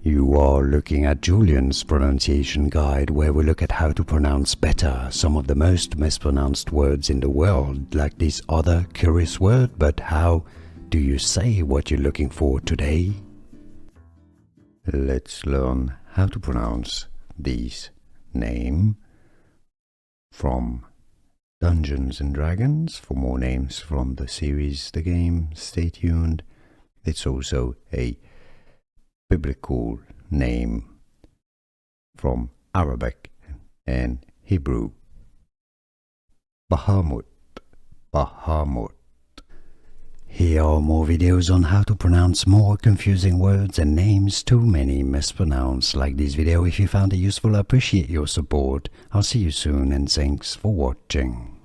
You are looking at Julian's pronunciation guide, where we look at how to pronounce better some of the most mispronounced words in the world, like this other curious word. But how do you say what you're looking for today? Let's learn how to pronounce this name from Dungeons and Dragons. For more names from the series, the game, stay tuned. It's also a biblical name from Arabic and Hebrew. Bahamut. Bahamut. Here are more videos on how to pronounce more confusing words and names too many mispronounced. Like this video if you found it useful. I appreciate your support. I'll see you soon and thanks for watching.